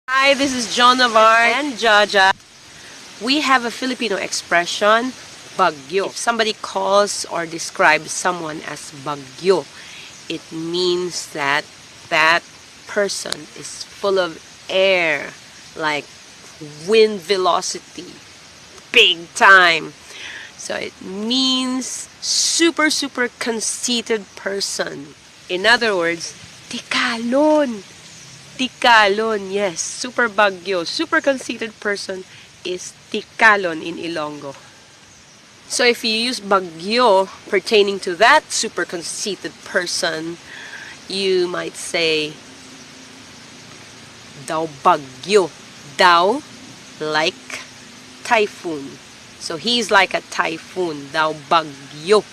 Hi, this is John Navarre and Jaja. We have a Filipino expression, bagyo. If somebody calls or describes someone as bagyo, it means that that person is full of air, like wind velocity, big time. So it means super conceited person. In other words, TIKALON. TIKALON, yes, super bagyo, super conceited person is TIKALON in Ilonggo. So if you use bagyo pertaining to that super conceited person, you might say daw bagyo. Daw, like typhoon. So he's like a typhoon, daw bagyo.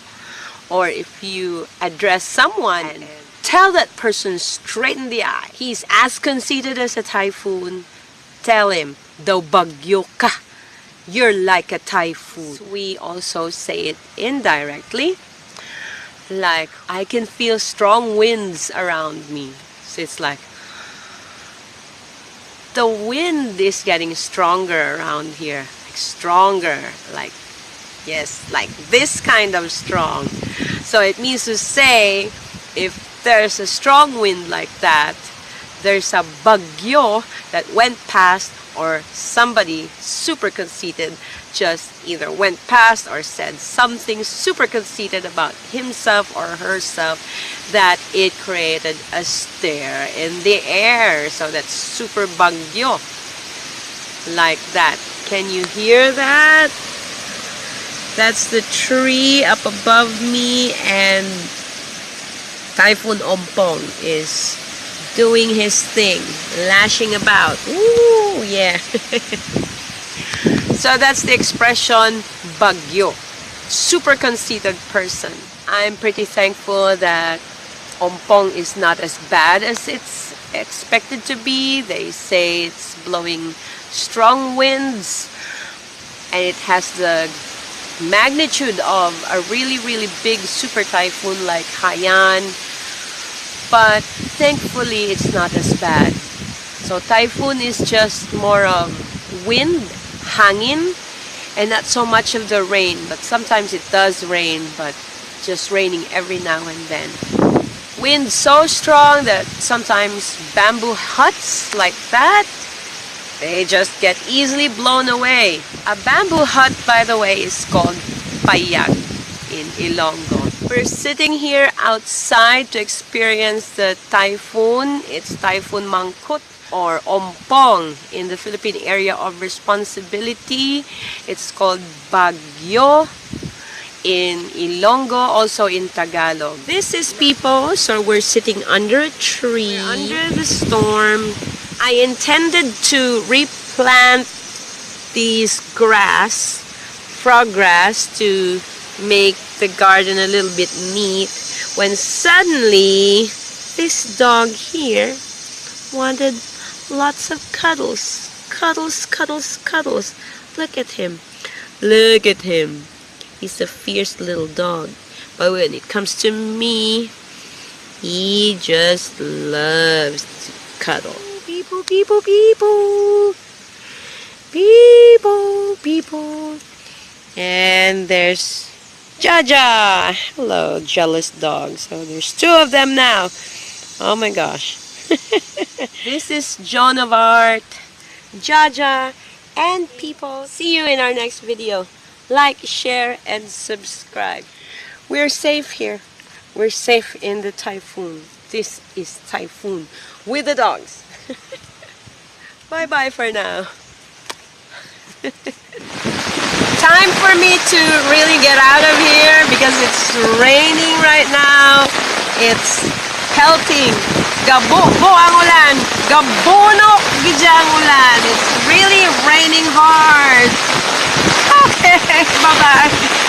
Or if you address someone and tell that person straight in the eye, he's as conceited as a typhoon, tell him, daw bagyo ka. You're like a typhoon. So we also say it indirectly, like, I can feel strong winds around me. So it's like, the wind is getting stronger around here. Like stronger, like, yes, like this kind of strong. So it means to say, if there's a strong wind like that, there's a bagyo that went past, or somebody super conceited just either went past or said something super conceited about himself or herself, that it created a stir in the air. So that's super bagyo, like that. Can you hear that? That's the tree up above me, and Typhoon Ompong is doing his thing, lashing about. Ooh, yeah. So that's the expression bagyo, super conceited person. I'm pretty thankful that Ompong is not as bad as it's expected to be. They say it's blowing strong winds, and it has the magnitude of a really big super typhoon like Haiyan, but thankfully it's not as bad. So typhoon is just more of wind, hangin, and not so much of the rain. But sometimes it does rain, but just raining every now and then. Wind so strong that sometimes bamboo huts like that, they just get easily blown away. A bamboo hut, by the way, is called payag in Ilonggo. We're sitting here outside to experience the typhoon. It's Typhoon Mangkut or Ompong in the Philippine area of responsibility. It's called bagyo in Ilonggo, also in Tagalog. This is people, so we're sitting under a tree, under the storm. I intended to replant these grass, frog grass, to make the garden a little bit neat, when suddenly this dog here wanted lots of cuddles. Cuddles. Look at him. Look at him. He's a fierce little dog. But when it comes to me, he just loves to cuddle. People. And there's Jaja. Hello, jealous dog. So there's two of them now. Oh my gosh. This is Joan of Art, Jaja, and people. See you in our next video. Like, share, and subscribe. We're safe here. We're safe in the typhoon. This is Typhoon with the dogs. Bye for now. Time for me to really get out of here because it's raining right now. It's pelting. Gabubo ang ulan. Gabuno gijang ulan. It's really raining hard. Okay, bye-bye.